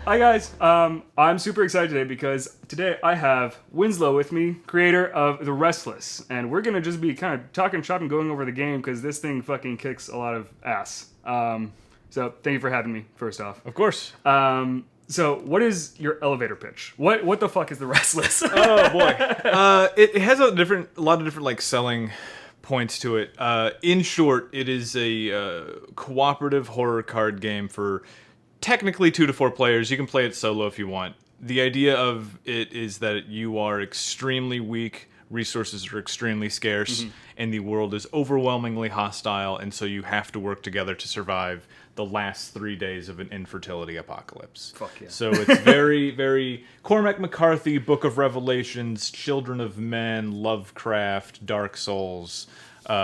Hi guys, I'm super excited today because today I have Winslow with me, creator of The Restless, and we're gonna just be kind of talking shop and going over the game because this thing fucking kicks a lot of ass. So thank you for having me, first off. Of course. So what is your elevator pitch? What the fuck is The Restless? Oh boy. It has a lot of different like selling points to it. In short, it is a cooperative horror card game for technically 2 to 4 players. You can play it solo if you want. The idea of it is that you are extremely weak, resources are extremely scarce, and the world is overwhelmingly hostile, and so you have to work together to survive the last 3 days of an infertility apocalypse. Fuck yeah. So it's very, very Cormac McCarthy, Book of Revelations, Children of Men, Lovecraft, Dark Souls,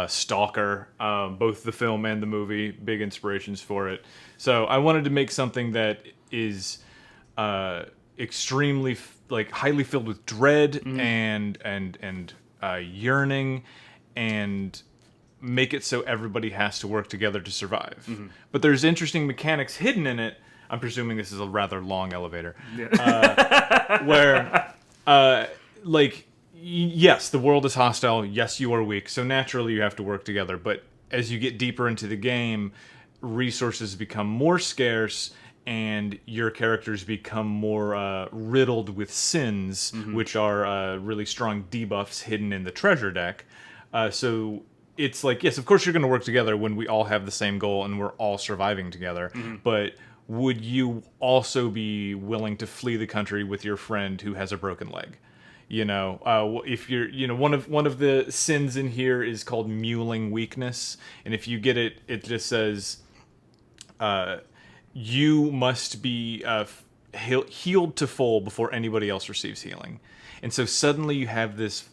Stalker, both the film and the movie, big inspirations for it. So I wanted to make something that is extremely highly filled with dread and yearning, and make it so everybody has to work together to survive. But there's interesting mechanics hidden in it. I'm presuming this is a rather long elevator. Yeah. Where, yes, the world is hostile. Yes, you are weak. So naturally you have to work together. But as you get deeper into the game, resources become more scarce, and your characters become more riddled with sins, which are really strong debuffs hidden in the treasure deck. So it's like, yes, of course you're going to work together when we all have the same goal and we're all surviving together. But would you also be willing to flee the country with your friend who has a broken leg? You know, if you're, one of the sins in here is called muling weakness, and if you get it, it just says, you must be healed to full before anybody else receives healing. And so suddenly you have this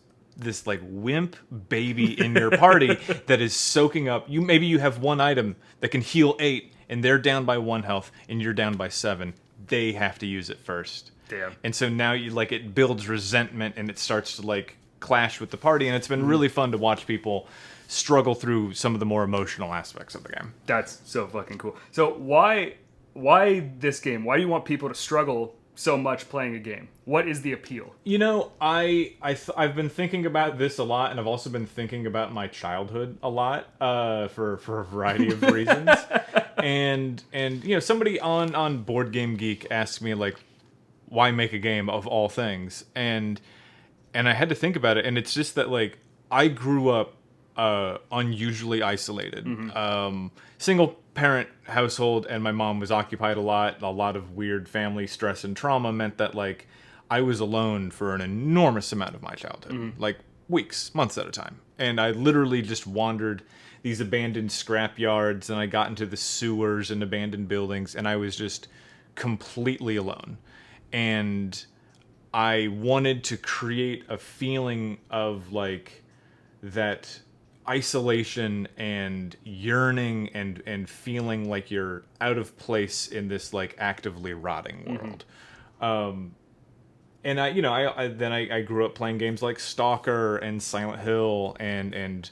like wimp baby in your party that is soaking up. Maybe you have one item that can heal 8, and they're down by 1 health, and you're down by 7. They have to use it first. Damn. And so now it builds resentment, and it starts to clash with the party, and it's been really fun to watch people struggle through some of the more emotional aspects of the game. That's so fucking cool. So why this game? Why do you want people to struggle so much playing a game? What is the appeal? I've been thinking about this a lot, and I've also been thinking about my childhood a lot for a variety of reasons. and somebody on Board Game Geek asked me why make a game of all things, and I had to think about it, and it's just that I grew up unusually isolated. Single parent household, and my mom was occupied a lot. A lot of weird family stress and trauma meant that I was alone for an enormous amount of my childhood, weeks, months at a time. And I literally just wandered these abandoned scrap yards, and I got into the sewers and abandoned buildings, and I was just completely alone. And I wanted to create a feeling of that isolation and yearning and feeling like you're out of place in this actively rotting world. And I grew up playing games like Stalker and Silent Hill and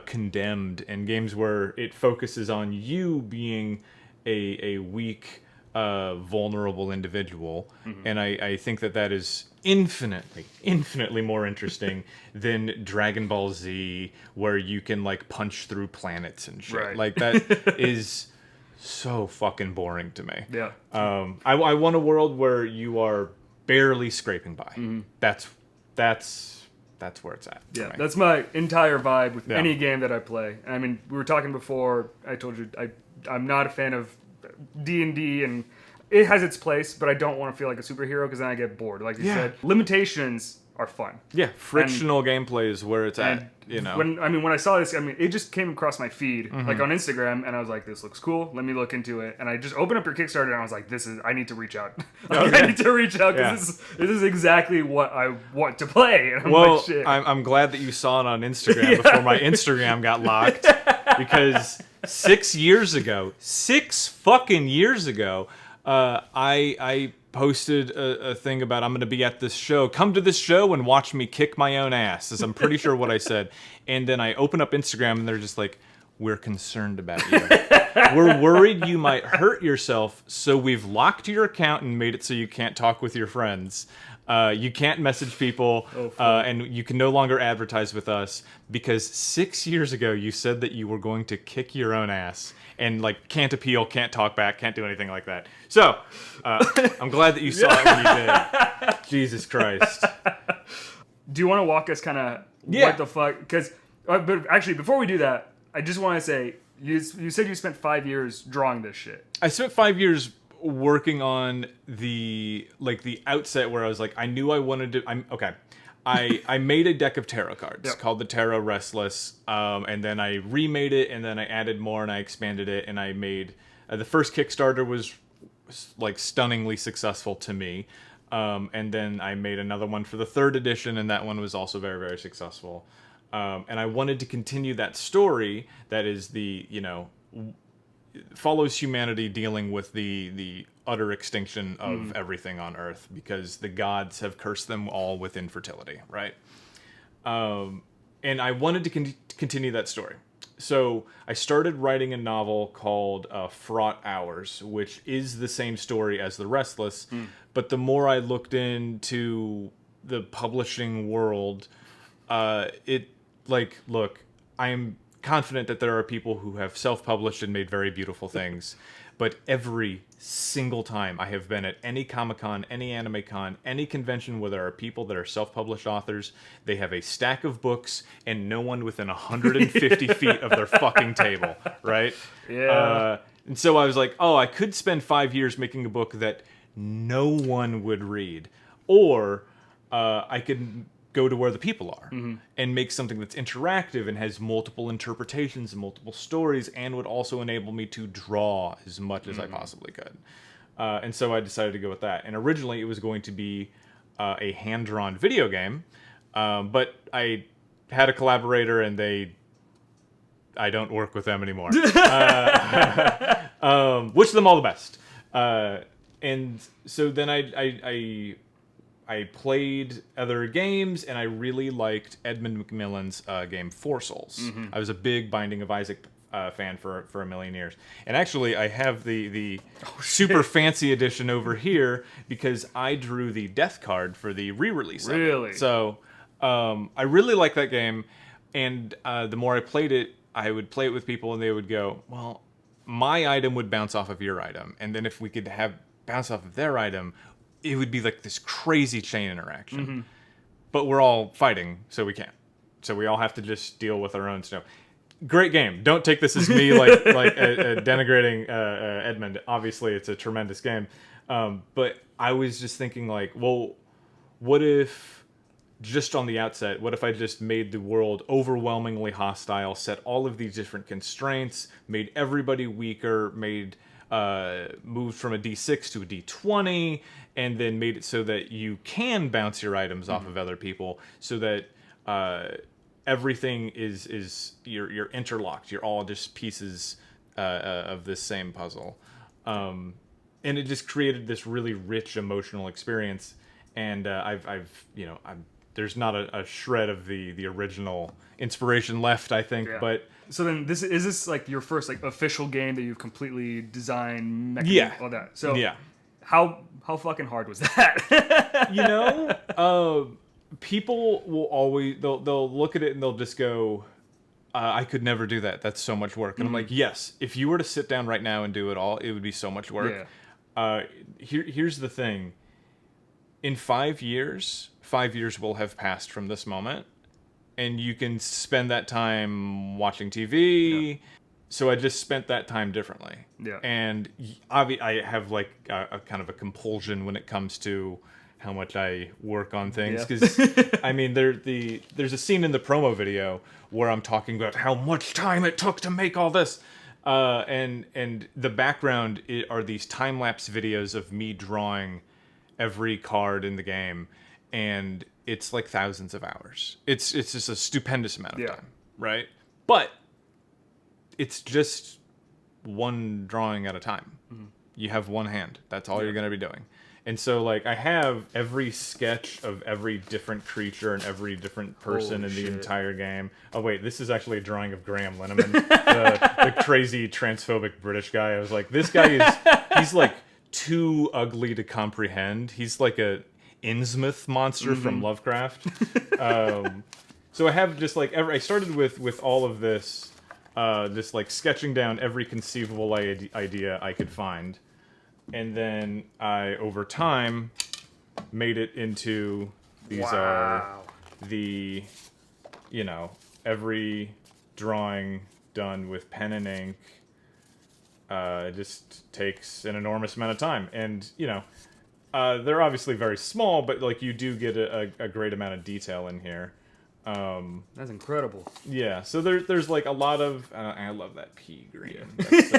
Condemned, and games where it focuses on you being a weak, vulnerable individual. And I think that is infinitely more interesting than Dragon Ball Z, where you can punch through planets and shit. Right. That is so fucking boring to me. Yeah. I want a world where you are barely scraping by. That's where it's at. Yeah, that's my entire vibe with Yeah. any game that I play. I mean, we were talking before. I told you I'm not a fan of D&D, and it has its place, but I don't want to feel like a superhero because then I get bored. Like you said, limitations are fun. Yeah, frictional gameplay is where it's at. When I saw this, it just came across my feed, on Instagram, and I was like, this looks cool. Let me look into it. And I just opened up your Kickstarter, and I was like, I need to reach out. I need to reach out because this is exactly what I want to play. And I'm like, shit. I'm glad that you saw it on Instagram before my Instagram got locked, because 6 fucking years ago, I posted a thing about, I'm going to be at this show. Come to this show and watch me kick my own ass, is I'm pretty sure what I said. And then I open up Instagram, and they're just like, we're concerned about you. We're worried you might hurt yourself, so we've locked your account and made it so you can't talk with your friends. You can't message people, and you can no longer advertise with us because 6 years ago you said that you were going to kick your own ass and like can't appeal, can't talk back, can't do anything like that. So I'm glad that you saw it when you did. Jesus Christ. Do you want to walk us kind of what the fuck? Because, but actually, before we do that, I just want to say you said you spent 5 years drawing this shit. I spent 5 years working on the outset where I was like, I knew I wanted to. I made a deck of tarot cards called the Tarot Restless, and then I remade it, and then I added more, and I expanded it, and I made the first Kickstarter was like stunningly successful to me, and then I made another one for the 3rd edition, and that one was also very, very successful, and I wanted to continue that story that is follows humanity dealing with the utter extinction of everything on Earth because the gods have cursed them all with infertility, right? And I wanted to continue that story. So I started writing a novel called Fraught Hours, which is the same story as The Restless, but the more I looked into the publishing world, look, I am confident that there are people who have self-published and made very beautiful things, but every single time I have been at any Comic-Con, any Anime Con, any convention where there are people that are self-published authors, they have a stack of books and no one within 150 feet of their fucking table, right? Yeah. And so I was like, oh, I could spend 5 years making a book that no one would read, or I could go to where the people are and make something that's interactive and has multiple interpretations and multiple stories and would also enable me to draw as much as I possibly could. And so I decided to go with that. And originally it was going to be a hand-drawn video game, but I had a collaborator and I don't work with them anymore. Wish them all the best. And so then I played other games, and I really liked Edmund Macmillan's game Four Souls. I was a big Binding of Isaac fan for a million years. And actually, I have the super fancy edition over here because I drew the death card for the re-release of it. Really? So I really like that game, and the more I played it, I would play it with people, and they would go, well, my item would bounce off of your item, and then if we could have bounce off of their item, it would be like this crazy chain interaction. But we're all fighting, so we can't. So we all have to just deal with our own stuff. Great game. Don't take this as me like denigrating Edmund. Obviously, it's a tremendous game. But I was just thinking like, well, what if just on the outset, what if I just made the world overwhelmingly hostile, set all of these different constraints, made everybody weaker, moved from a D6 to a D20, and then made it so that you can bounce your items off of other people, so that everything is you're interlocked. You're all just pieces of this same puzzle, and it just created this really rich emotional experience. And there's not a shred of the original inspiration left, I think, but. So then, is this like your first like official game that you've completely designed, all that? So yeah, how fucking hard was that? People will always they'll look at it and they'll just go, I could never do that. That's so much work. And I'm like, yes, if you were to sit down right now and do it all, it would be so much work. Yeah. Here's the thing. In 5 years will have passed from this moment. And you can spend that time watching TV. Yeah. So I just spent that time differently. Yeah. And I have like a kind of a compulsion when it comes to how much I work on things. Because, I mean, there's a scene in the promo video where I'm talking about how much time it took to make all this. And the background are these time-lapse videos of me drawing every card in the game. And it's like thousands of hours. It's just a stupendous amount of time, right? But it's just one drawing at a time. You have one hand. That's all you're going to be doing. And so, like, I have every sketch of every different creature and every different person in the entire game. Oh, wait, this is actually a drawing of Graham Lineman, the crazy transphobic British guy. I was like, this guy he's like too ugly to comprehend. He's like a Innsmouth monster from Lovecraft. So I have just like, I started with all of this, just like sketching down every conceivable idea I could find. And then I, over time, made it into these are the, every drawing done with pen and ink. It just takes an enormous amount of time. And, they're obviously very small, but like you do get a great amount of detail in here. That's incredible. Yeah, so there's like a lot of... I love that pea green. That's so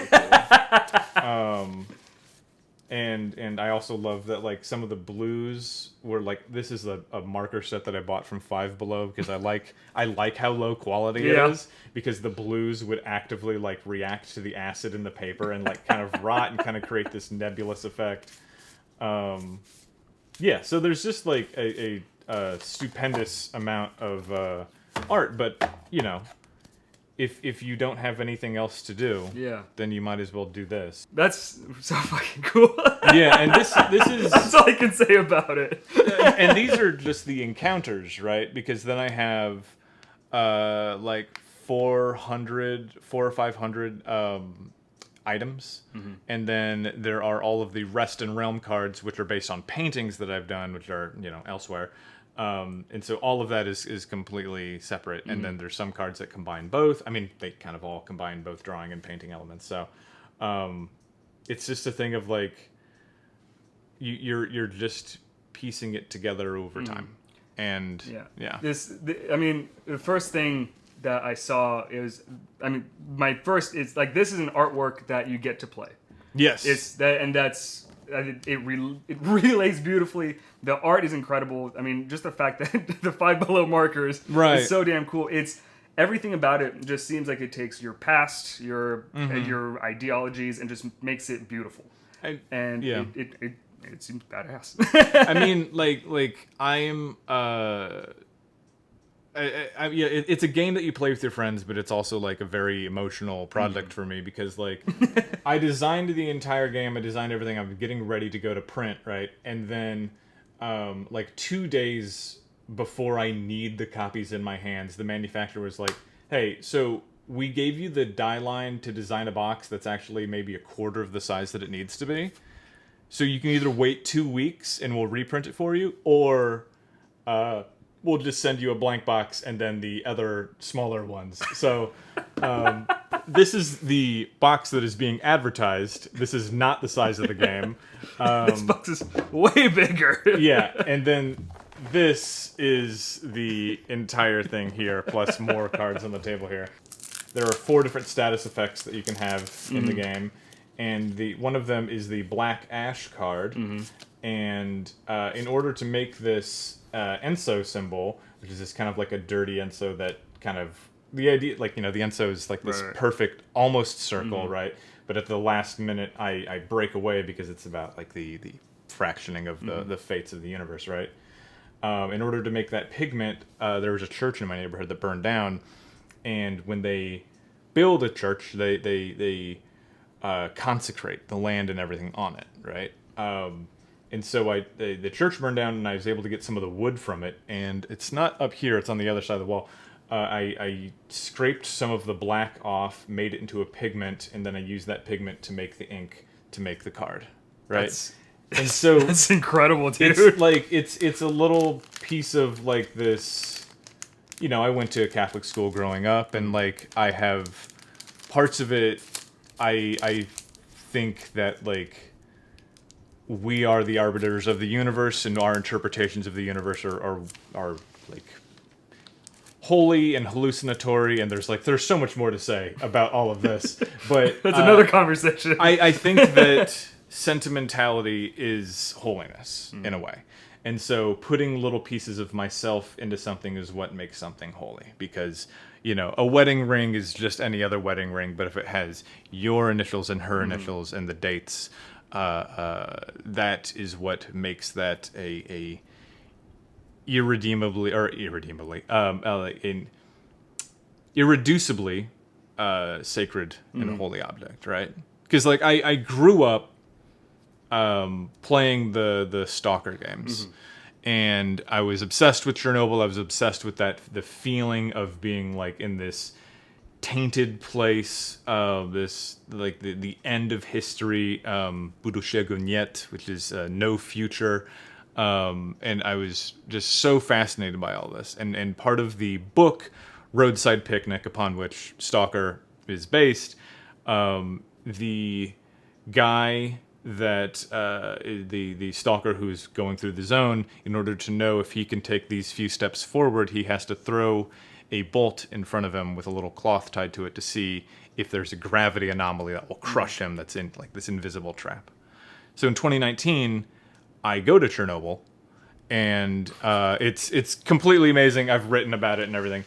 cool. And I also love that, like, some of the blues were like, this is a marker set that I bought from Five Below because I like how low quality it is, because the blues would actively like react to the acid in the paper and like kind of rot and kind of create this nebulous effect. So there's just like a stupendous amount of art, but if you don't have anything else to do, then you might as well do this. That's so fucking cool. Yeah, and this is... That's all I can say about it. And these are just the encounters, right? Because then I have like 400 or 500 items. And then there are all of the Rest and Realm cards, which are based on paintings that I've done, which are, elsewhere. And so all of that is completely separate. And then there's some cards that combine both. I mean, they kind of all combine both drawing and painting elements. So it's just a thing of like, you're just piecing it together over time. And the first thing that I saw is, it's like, this is an artwork that you get to play. Yes. It's that, and that's... It relays beautifully. The art is incredible. I mean, just the fact that the Five Below markers is so damn cool. It's everything about it just seems like it takes your past, your ideologies, and just makes it beautiful. It seems badass. I mean, like I'm. It's a game that you play with your friends, but it's also like a very emotional project for me because like I designed the entire game, I designed everything, I'm getting ready to go to print, right? And then like 2 days before I need the copies in my hands, the manufacturer was like, hey, so we gave you the die line to design a box that's actually maybe a quarter of the size that it needs to be. So you can either wait 2 weeks and we'll reprint it for you, or we'll just send you a blank box and then the other smaller ones. So this is the box that is being advertised. This is not the size of the game. This box is way bigger. Yeah, and then this is the entire thing here, plus more cards on the table here. There are 4 different status effects that you can have in the game, and one of them is the Black Ash card. And in order to make this Enso symbol, which is just kind of like a dirty Enso that kind of... The idea, like, the Enso is like this perfect, almost circle, right? But at the last minute, I break away because it's about like the fractioning of the fates of the universe, right? In order to make that pigment, there was a church in my neighborhood that burned down, and when they build a church, they consecrate the land and everything on it, right? And so the church burned down, and I was able to get some of the wood from it. And it's not up here; it's on the other side of the wall. I scraped some of the black off, made it into a pigment, and then I used that pigment to make the ink to make the card. Right? And so that's incredible, dude. It's like it's a little piece of like this. I went to a Catholic school growing up, and like I have parts of it. I think that like, we are the arbiters of the universe, and our interpretations of the universe are like holy and hallucinatory, and there's so much more to say about all of this. But that's another conversation. I think that sentimentality is holiness in a way. And so putting little pieces of myself into something is what makes something holy. Because, a wedding ring is just any other wedding ring, but if it has your initials and her initials and the dates, that is what makes that a irredeemably irreducibly sacred and holy object, right? Because like I grew up playing the Stalker games, and I was obsessed with Chernobyl. I was obsessed with the feeling of being like in this tainted place, this like the end of history, Budushego Niet, which is no future. And I was just so fascinated by all this. And part of the book, Roadside Picnic, upon which Stalker is based, the guy that the stalker who's going through the zone, in order to know if he can take these few steps forward, he has to throw a bolt in front of him with a little cloth tied to it to see if there's a gravity anomaly that will crush him, that's in like this invisible trap. So in 2019, I go to Chernobyl, and it's completely amazing. I've written about it and everything.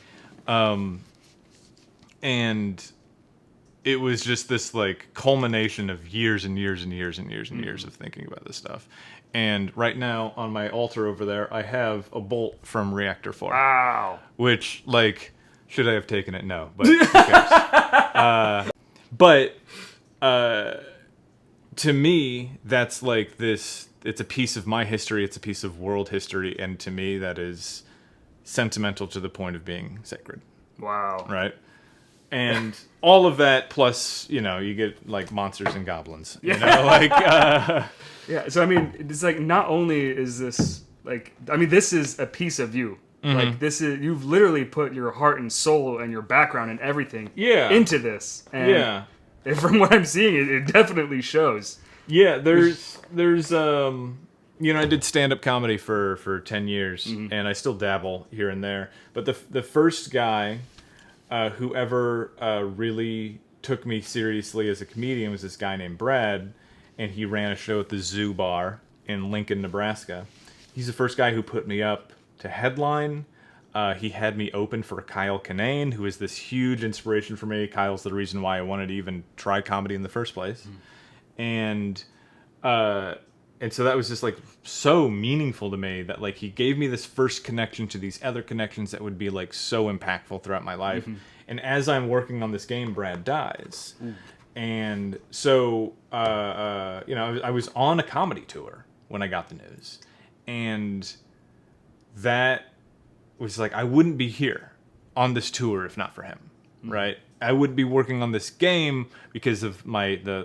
And it was just this like culmination of years and years and years and years and years of thinking about this stuff. And right now on my altar over there, I have a bolt from Reactor 4. Wow. Which, like, should I have taken it? No, but who cares? To me, that's like this, it's a piece of my history, it's a piece of world history, and to me that is sentimental to the point of being sacred. Wow. Right? And all of that, plus, you know, you get like monsters and goblins. You know, like yeah. So I mean, it's like not only is this like, I mean, this is a piece of you. Like this is, you've literally put your heart and soul and your background and everything into this. And from what I'm seeing, it definitely shows. Yeah, there's you know, I did stand-up comedy for 10 years, and I still dabble here and there. But the first guy who ever really took me seriously as a comedian was this guy named Brad, and he ran a show at the Zoo Bar in Lincoln, Nebraska. He's the first guy who put me up to headline. He had me open for Kyle Kinane, who is this huge inspiration for me. Kyle's the reason why I wanted to even try comedy in the first place. And so that was just like so meaningful to me that like he gave me this first connection to these other connections that would be like so impactful throughout my life. And as I'm working on this game, Brad dies. And so, you know, I was on a comedy tour when I got the news. And that was like, I wouldn't be here on this tour if not for him, right? I would be working on this game because of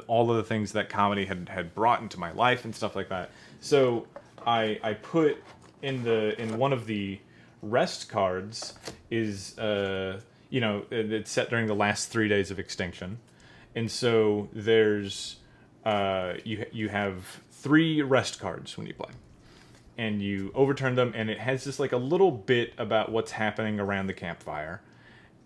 all of the things that comedy had brought into my life and stuff like that. So I put in one of the rest cards is you know, it's set during the last 3 days of extinction, and so there's you have 3 rest cards when you play. And you overturn them, and it has just like a little bit about what's happening around the campfire.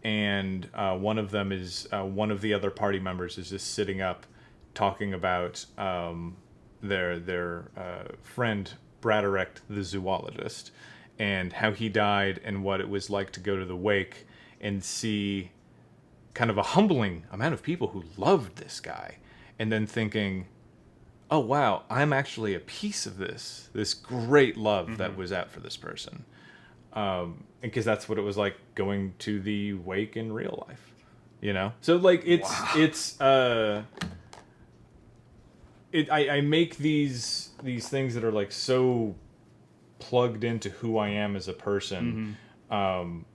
And one of them is one of the other party members is just sitting up, talking about their friend Braderick, the zoologist, and how he died, and what it was like to go to the wake and see kind of a humbling amount of people who loved this guy, and then thinking, oh wow, I'm actually a piece of this great love that was out for this person. Because that's what it was like going to the wake in real life, you know? So like I make these things that are like so plugged into who I am as a person. And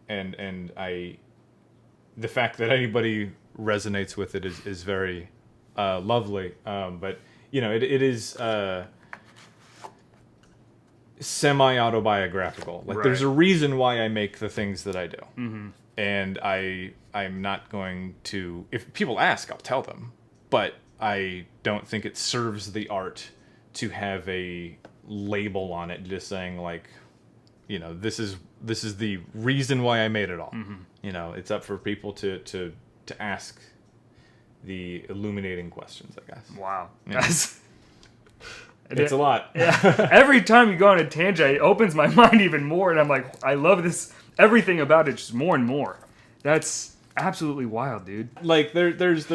the fact that anybody resonates with it is very lovely. But you know, it is semi-autobiographical. Like, there's a reason why I make the things that I do. And I'm not going to... If people ask, I'll tell them. But I don't think it serves the art to have a label on it just saying, like, you know, this is the reason why I made it all. You know, it's up for people to ask the illuminating questions, I guess. Wow. Yeah. It's a lot. Yeah. Every time you go on a tangent, it opens my mind even more, and I'm like, I love this, everything about it just more and more. That's absolutely wild, dude. Like there's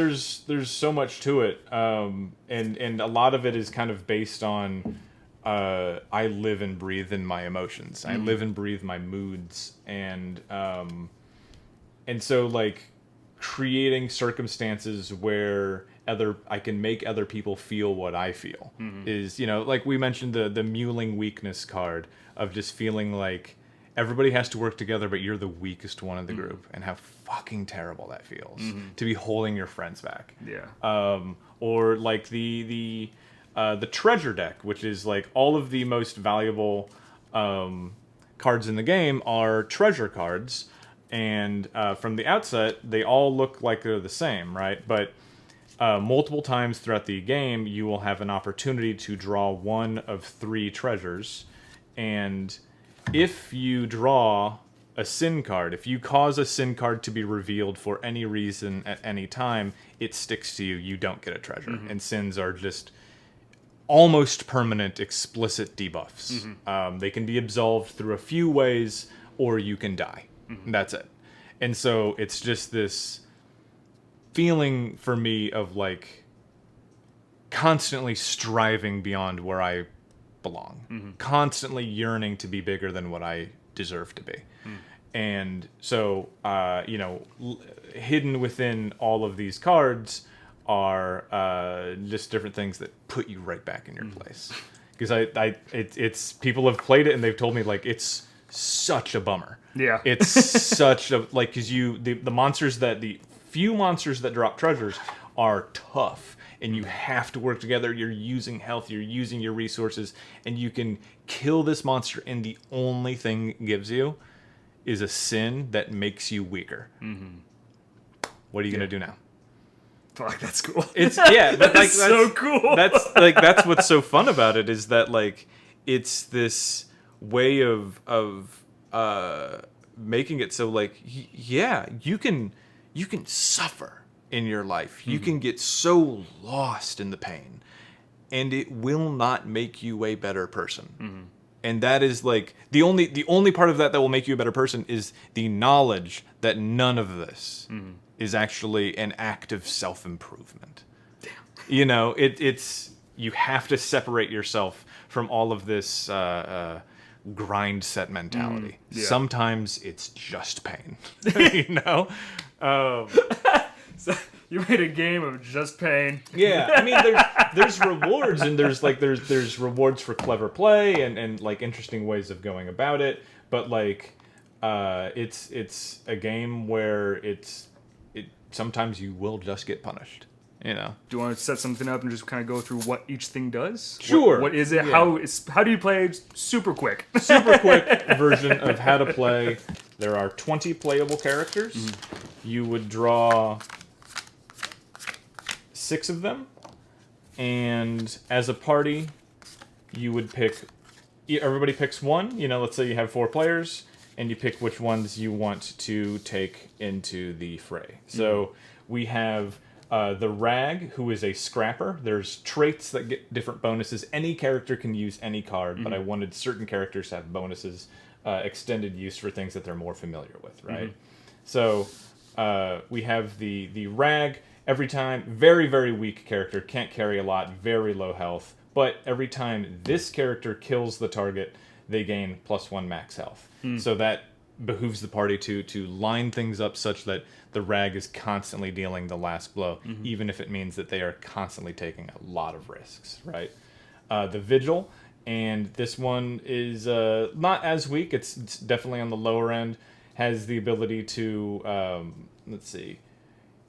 so much to it, and a lot of it is kind of based on I live and breathe in my emotions. I live and breathe my moods, and so like creating circumstances where I can make other people feel what I feel is, you know, like we mentioned the mewling weakness card of just feeling like everybody has to work together, but you're the weakest one in the group, and how fucking terrible that feels to be holding your friends back. Yeah. Or like the treasure deck, which is like all of the most valuable cards in the game are treasure cards, and from the outset they all look like they're the same, right? But multiple times throughout the game, you will have an opportunity to draw one of 3 treasures, and if you draw a sin card, if you cause a sin card to be revealed for any reason at any time, it sticks to you. You don't get a treasure. And sins are just almost permanent, explicit debuffs. They can be absolved through a few ways, or you can die. That's it. And so it's just this feeling for me of like constantly striving beyond where I belong, constantly yearning to be bigger than what I deserve to be. And so, you know, hidden within all of these cards are just different things that put you right back in your place. Because it's people have played it and they've told me like it's such a bummer. Yeah. It's such a like because the monsters the few monsters that drop treasures are tough. And you have to work together. You're using health. You're using your resources. And you can kill this monster. And the only thing it gives you is a sin that makes you weaker. What are you going to do now? Fuck, that's cool. It's but that's so cool. That's what's so fun about it is that like it's this way of making it so like yeah, you can suffer in your life. You can get so lost in the pain, and it will not make you a better person. And that is like the only part of that will make you a better person is the knowledge that none of this is actually an act of self-improvement. Damn. You know, it's you have to separate yourself from all of this grind set mentality. Yeah. Sometimes it's just pain. You know. So you made a game of just pain. Yeah, I mean, there's rewards, and there's rewards for clever play and like interesting ways of going about it. But like, it's a game where sometimes you will just get punished. You know. Do you want to set something up and just kind of go through what each thing does? Sure. What is it? Yeah. How do you play? Super quick. Super quick version of how to play. There are 20 playable characters. You would draw 6 of them, and as a party, you would pick. Everybody picks one. You know, let's say you have 4 players, and you pick which ones you want to take into the fray. So we have the Rag, who is a scrapper. There's traits that get different bonuses. Any character can use any card, but I wanted certain characters to have bonuses, extended use for things that they're more familiar with, right? So we have the Rag. Every time, very, very weak character, can't carry a lot, very low health. But every time this character kills the target, they gain +1 max health. So that behooves the party to line things up such that the Rag is constantly dealing the last blow, even if it means that they are constantly taking a lot of risks, right? The Vigil, and this one is not as weak. It's definitely on the lower end. Has the ability to, let's see.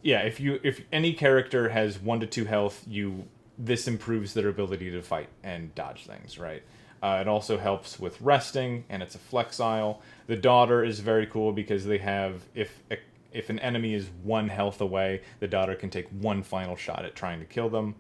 Yeah, if any character has 1 to 2 health, this improves their ability to fight and dodge things, right? It also helps with resting, and it's a flexile. The Daughter is very cool because they have if an enemy is 1 health away, the Daughter can take 1 final shot at trying to kill them.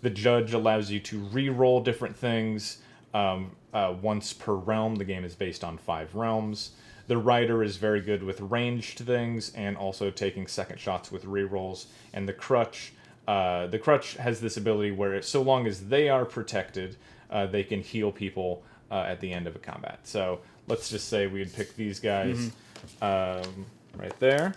The Judge allows you to re-roll different things once per realm. The game is based on 5 realms. The Rider is very good with ranged things and also taking second shots with rerolls. And the Crutch has this ability where so long as they are protected, they can heal people at the end of a combat. So let's just say we'd pick these guys right there.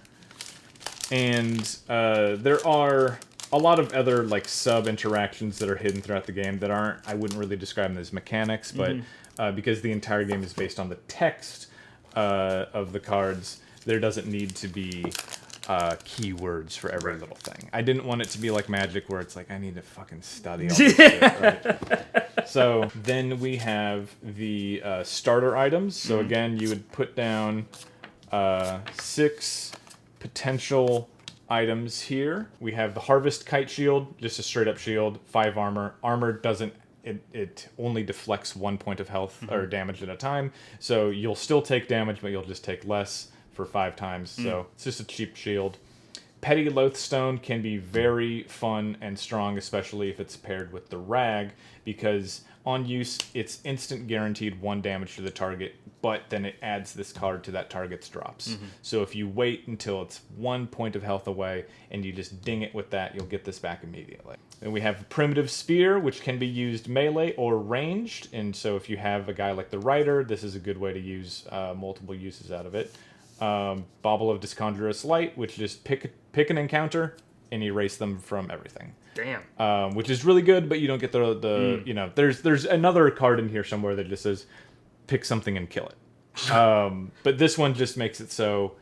And there are a lot of other like sub interactions that are hidden throughout the game that aren't, I wouldn't really describe them as mechanics, but because the entire game is based on the text of the cards, there doesn't need to be keywords for every little thing. I didn't want it to be like Magic where it's like, I need to fucking study all this shit, right? So then we have the starter items. So again, you would put down 6 potential items here. We have the Harvest Kite Shield, just a straight up shield, 5 armor. Armor doesn't, it only deflects 1 point of health or damage at a time. So you'll still take damage, but you'll just take less for 5 times. So it's just a cheap shield. Petty Loathstone can be very fun and strong, especially if it's paired with the Rag, because on use, it's instant guaranteed 1 damage to the target, but then it adds this card to that target's drops. So if you wait until it's 1 point of health away and you just ding it with that, you'll get this back immediately. Then we have Primitive Spear, which can be used melee or ranged, and so if you have a guy like the Rider, this is a good way to use multiple uses out of it. Bauble of Disconjurous Light, which just pick an encounter and erase them from everything. Damn. Which is really good, but you don't get the you know, there's another card in here somewhere that just says pick something and kill it. But this one just makes it so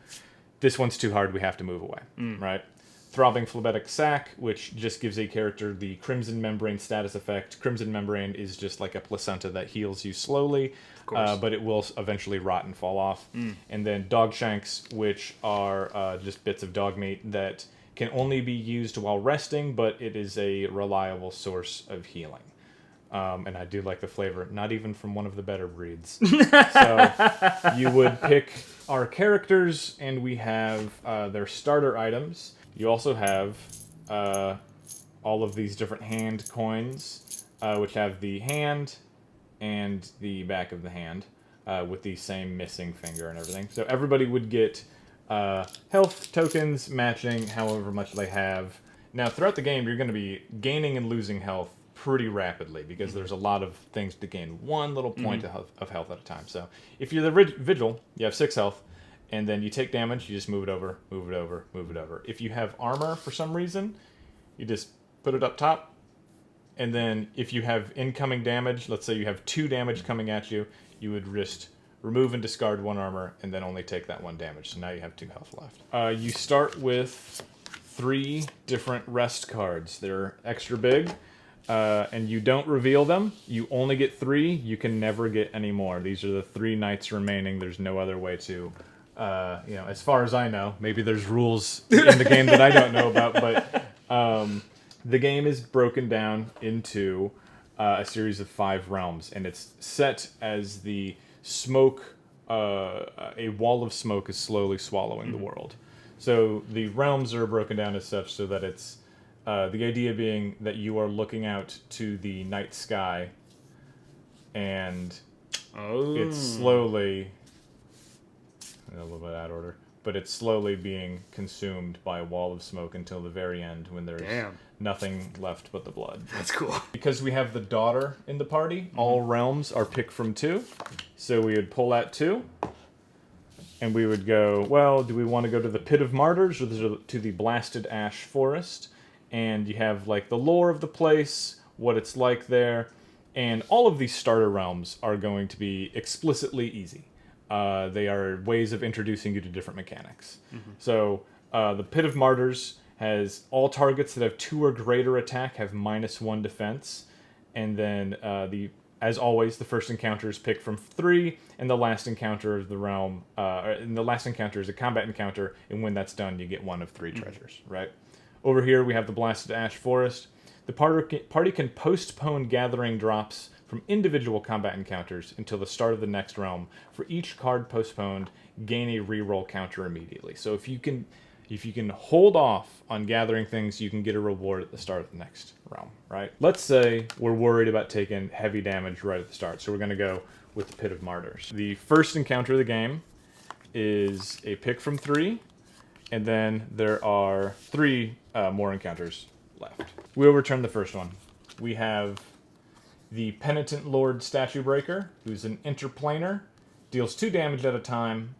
this one's too hard, we have to move away, right? Throbbing Phlebetic Sac, which just gives a character the Crimson Membrane status effect. Crimson Membrane is just like a placenta that heals you slowly, but it will eventually rot and fall off. And then Dog Shanks, which are just bits of dog meat that can only be used while resting, but it is a reliable source of healing. And I do like the flavor, not even from one of the better breeds. So you would pick our characters, and we have their starter items. You also have all of these different hand coins, which have the hand and the back of the hand with the same missing finger and everything. So everybody would get health tokens matching however much they have. Now, throughout the game, you're going to be gaining and losing health pretty rapidly because there's a lot of things to gain 1 little point of health at a time. So if you're the Vigil, you have 6 health, and then you take damage, you just move it over, move it over, move it over. If you have armor for some reason, you just put it up top, and then if you have incoming damage, let's say you have 2 damage coming at you, you would just remove and discard 1 armor, and then only take that 1 damage. So now you have 2 health left. You start with 3 different rest cards. They're extra big. And you don't reveal them. You only get 3. You can never get any more. These are the 3 nights remaining. There's no other way to, you know, as far as I know. Maybe there's rules in the game that I don't know about, but the game is broken down into a series of 5 realms, and it's set as the smoke, a wall of smoke is slowly swallowing the world. So the realms are broken down as such so that it's the idea being that you are looking out to the night sky, and it's slowly, a little bit out of order, but it's slowly being consumed by a wall of smoke until the very end when there's nothing left but the blood. That's cool. Because we have the daughter in the party, all realms are picked from 2. So we would pull out 2. And we would go, well, do we want to go to the Pit of Martyrs or to the Blasted Ash Forest? And you have like the lore of the place, what it's like there, and all of these starter realms are going to be explicitly easy. They are ways of introducing you to different mechanics. So the Pit of Martyrs has all targets that have 2 or greater attack have -1 defense, and then as always, the first encounter is picked from 3, and the last encounter of the realm, and the last encounter is a combat encounter, and when that's done, you get 1 of 3 treasures, right? Over here, we have the Blasted Ash Forest. The party can postpone gathering drops from individual combat encounters until the start of the next realm. For each card postponed, gain a reroll counter immediately. So if you can hold off on gathering things, you can get a reward at the start of the next realm, right? Let's say we're worried about taking heavy damage right at the start, so we're going to go with the Pit of Martyrs. The first encounter of the game is a pick from 3, and then there are 3 more encounters left. We'll return the first one. We have the Penitent Lord Statue Breaker, who's an interplanar, deals 2 damage at a time,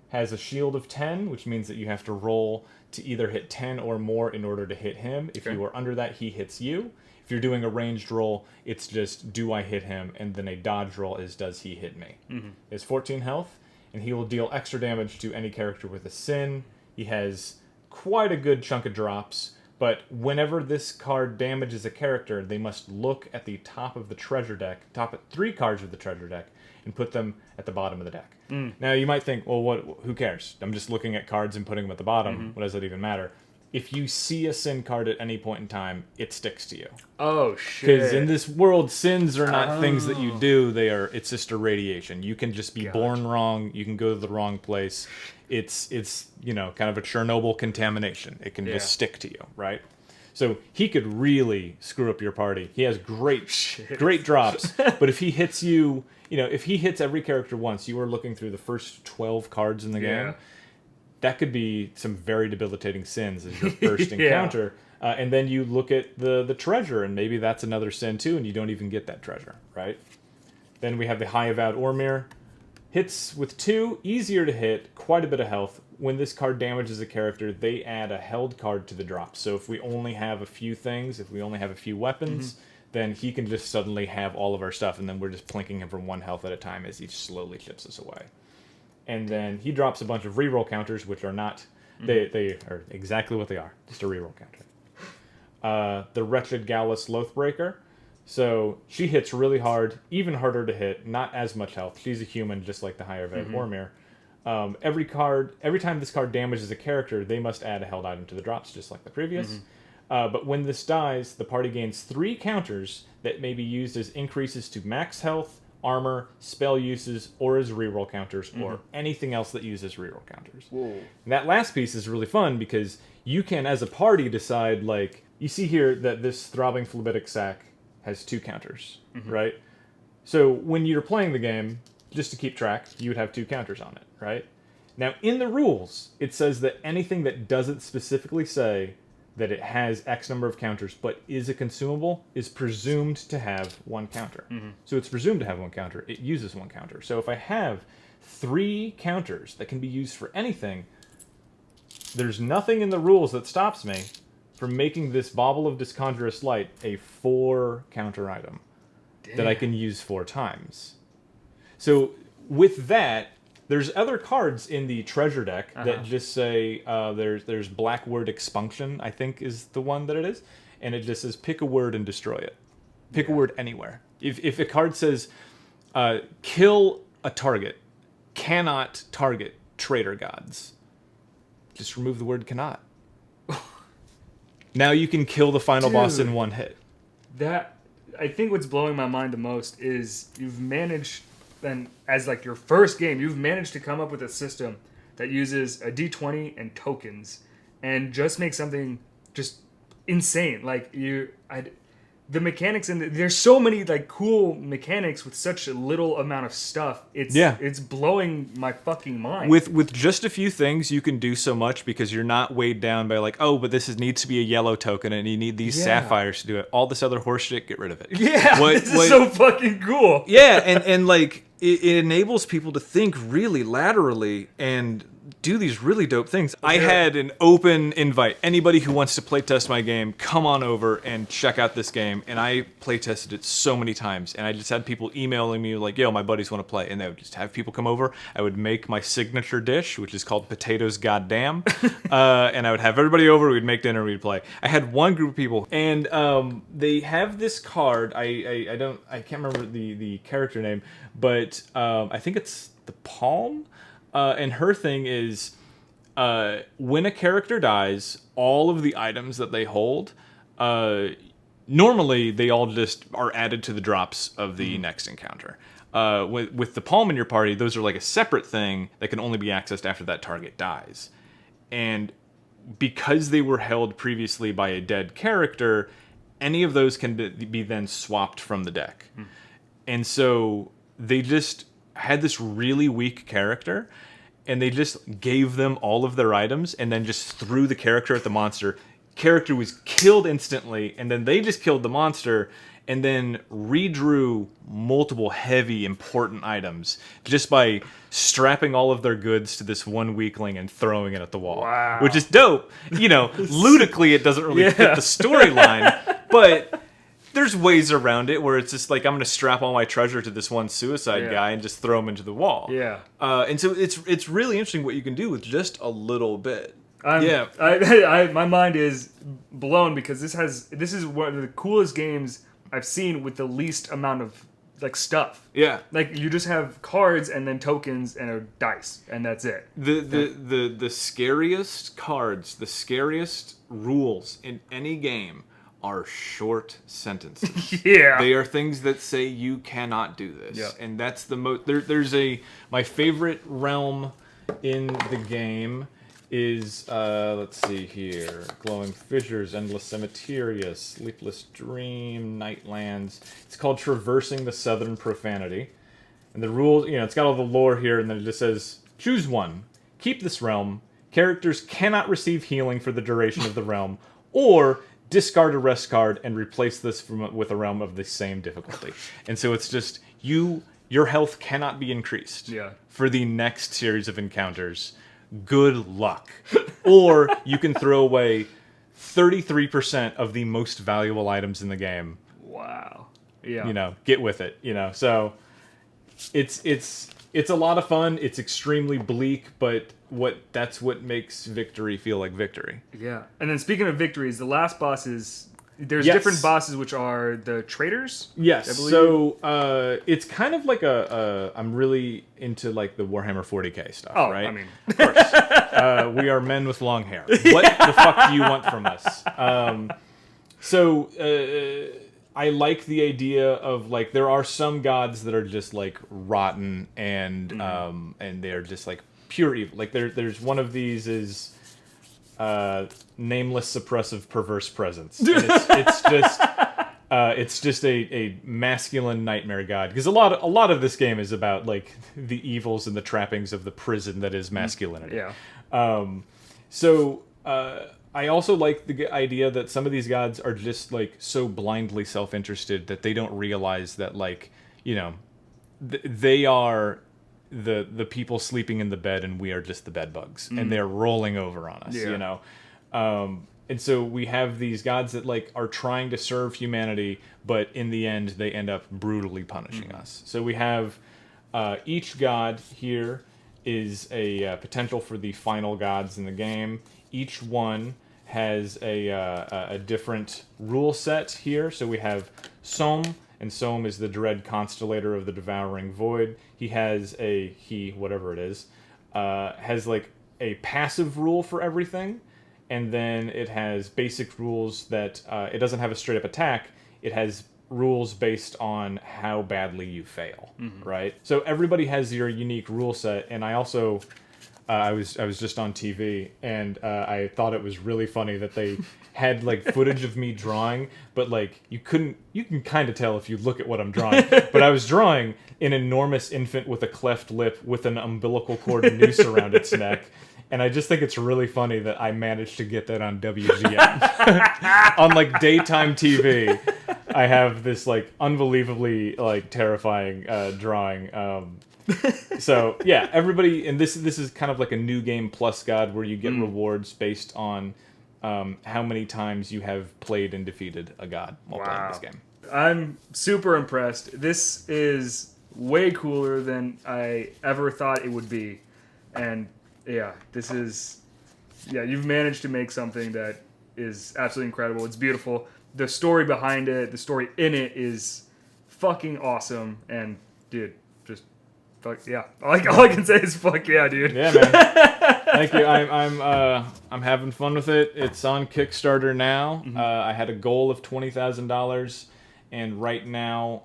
has a shield of 10, which means that you have to roll to either hit 10 or more in order to hit him. If you are under that, he hits you. If you're doing a ranged roll, it's just, do I hit him? And then a dodge roll is, does he hit me? Mm-hmm. He has 14 health, and he will deal extra damage to any character with a sin. He has quite a good chunk of drops, but whenever this card damages a character, they must look at the top of the treasure deck, top at 3 cards of the treasure deck, and put them at the bottom of the deck. Now, you might think, well, who cares? I'm just looking at cards and putting them at the bottom. Mm-hmm. What does it even matter? If you see a sin card at any point in time, it sticks to you. Oh, shit. Because in this world, sins are not things that you do. It's just irradiation. You can just be born wrong. You can go to the wrong place. It's kind of a Chernobyl contamination. It can just stick to you, right? So he could really screw up your party. He has great drops. But if he hits you, if he hits every character once, you are looking through the first 12 cards in the game. That could be some very debilitating sins as your first encounter. And then you look at the treasure, and maybe that's another sin too, and you don't even get that treasure, right? Then we have the High Avowed Ormir. Hits with 2, easier to hit, quite a bit of health. When this card damages a character, they add a held card to the drop. So if we only have a few things, if we only have a few weapons, then he can just suddenly have all of our stuff, and then we're just plinking him from 1 health at a time as he slowly chips us away. And then he drops a bunch of reroll counters, which are not... They are exactly what they are. Just a reroll counter. The Wretched Gallus Loathbreaker. So she hits really hard, even harder to hit, not as much health. She's a human, just like the High Avowed Ormir. Every time this card damages a character, they must add a held item to the drops, just like the previous. But when this dies, the party gains 3 counters that may be used as increases to max health, armor, spell uses, or as reroll counters, or anything else that uses reroll counters. Whoa. And that last piece is really fun because you can, as a party, decide, like, you see here that this Throbbing Phlebitic Sac has 2 counters, right? So when you're playing the game, just to keep track, you would have 2 counters on it, right? Now, in the rules, it says that anything that doesn't specifically say that it has X number of counters but is a consumable is presumed to have 1 counter. So it's presumed to have 1 counter. It uses 1 counter. So if I have 3 counters that can be used for anything, there's nothing in the rules that stops me from making this Bauble of Disconjurous Light a 4 counter item that I can use 4 times. So with that, there's other cards in the treasure deck that just say there's Black Word Expunction, I think is the one that it is, and it just says pick a word and destroy it. Pick a word anywhere. If a card says kill a target, cannot target traitor gods, just remove the word cannot. Now you can kill the final boss in 1 hit. That, I think what's blowing my mind the most is you've managed, and as like your first game, you've managed to come up with a system that uses a D20 and tokens and just make something just insane. Like the mechanics in there's so many like cool mechanics with such a little amount of stuff. It's blowing my fucking mind. With just a few things, you can do so much because you're not weighed down by like, oh, but needs to be a yellow token and you need these sapphires to do it. All this other horse shit, get rid of it. Yeah, this is so fucking cool. Yeah, and like it enables people to think really laterally and do these really dope things. I had an open invite. Anybody who wants to playtest my game, come on over and check out this game. And I playtested it so many times. And I just had people emailing me like, yo, my buddies want to play. And they would just have people come over. I would make my signature dish, which is called potatoes goddamn. And I would have everybody over. We'd make dinner. We'd play. I had one group of people. And they have this card. I can't remember the character name. But I think it's the Palm. And her thing is, when a character dies, all of the items that they hold, normally they all just are added to the drops of the next encounter. With the Palm in your party, those are like a separate thing that can only be accessed after that target dies. And because they were held previously by a dead character, any of those can be then swapped from the deck. And so they just had this really weak character, and they just gave them all of their items and then just threw the character at the monster. Character was killed instantly, and then they just killed the monster, and then redrew multiple heavy, important items just by strapping all of their goods to this one weakling and throwing it at the wall. Wow. Which is dope. Ludically, it doesn't really fit the storyline, but there's ways around it where it's just like, I'm going to strap all my treasure to this one suicide guy and just throw him into the wall. Yeah. And so it's really interesting what you can do with just a little bit. My mind is blown because this is one of the coolest games I've seen with the least amount of like stuff. Yeah. Like you just have cards and then tokens and a dice and that's it. The scariest cards, the scariest rules in any game are short sentences. Yeah. They are things that say you cannot do this. Yeah. And that's the most my favorite realm in the game is let's see here. Glowing Fissures, Endless Cemeteria, Sleepless Dream, Nightlands. It's called Traversing the Southern Profanity. And the rules, it's got all the lore here, and then it just says, choose one. Keep this realm. Characters cannot receive healing for the duration of the realm, or discard a rest card and replace this with a realm of the same difficulty. And so it's just, your health cannot be increased for the next series of encounters. Good luck. Or you can throw away 33% of the most valuable items in the game. Wow. Yeah. Get with it. So it's a lot of fun. It's extremely bleak, but that's what makes victory feel like victory. Yeah. And then speaking of victories, the last bosses, there's different bosses which are the traitors. Yes. I believe. So it's kind of like I'm really into like the Warhammer 40K stuff, right? I mean, of course. We are men with long hair. What the fuck do you want from us? I like the idea of like there are some gods that are just like rotten and they're just like pure evil. Like there's one of these is nameless, suppressive, perverse presence. And it's just a masculine nightmare god, because a lot of this game is about like the evils and the trappings of the prison that is masculinity. Yeah. I also like the idea that some of these gods are just like so blindly self-interested that they don't realize that like they are the people sleeping in the bed and we are just the bed bugs and they're rolling over on us. And so we have these gods that like are trying to serve humanity, but in the end they end up brutally punishing us. So we have each god here is a potential for the final gods in the game. Each one has a different rule set here. So we have Sohm, and Sohm is the dread constellator of the devouring void. He has whatever it is, has like a passive rule for everything. And then it has basic rules that it doesn't have a straight up attack. It has rules based on how badly you fail, right? So everybody has your unique rule set. And I also, I was just on TV and I thought it was really funny that they had like footage of me drawing, but like you can kind of tell if you look at what I'm drawing. But I was drawing an enormous infant with a cleft lip with an umbilical cord noose around its neck. And I just think it's really funny that I managed to get that on WGN. On like daytime TV, I have this like unbelievably like terrifying drawing. So yeah, everybody, and this is kind of like a new game plus god where you get rewards based on how many times you have played and defeated a god while playing this game. I'm super impressed. This is way cooler than I ever thought it would be, and yeah, you've managed to make something that is absolutely incredible. It's beautiful. The story behind it, the story in it is fucking awesome. And dude, just fuck yeah. All I can say is fuck yeah, dude. Yeah, man. Thank you. I'm having fun with it. It's on Kickstarter now. I had a goal of $20,000. And right now,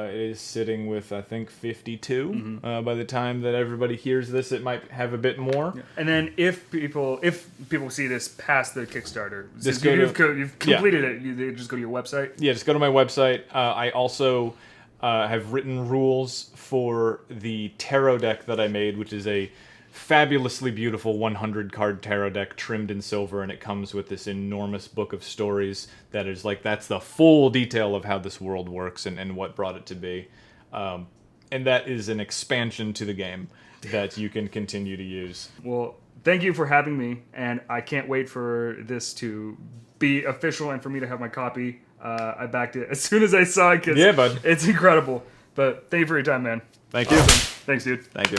it is sitting with, I think, 52. By the time that everybody hears this, it might have a bit more. Yeah. And then if people see this past the Kickstarter, just you've completed it, they just go to your website? Yeah, just go to my website. I also have written rules for the tarot deck that I made, which is a fabulously beautiful 100 card tarot deck trimmed in silver, and it comes with this enormous book of stories that is like, that's the full detail of how this world works and what brought it to be. And that is an expansion to the game that you can continue to use. Well, thank you for having me, and I can't wait for this to be official and for me to have my copy. I backed it as soon as I saw it, 'cause Yeah, bud. it's incredible. But thank you for your time, man. Thank you. Awesome. Thanks, dude. Thank you.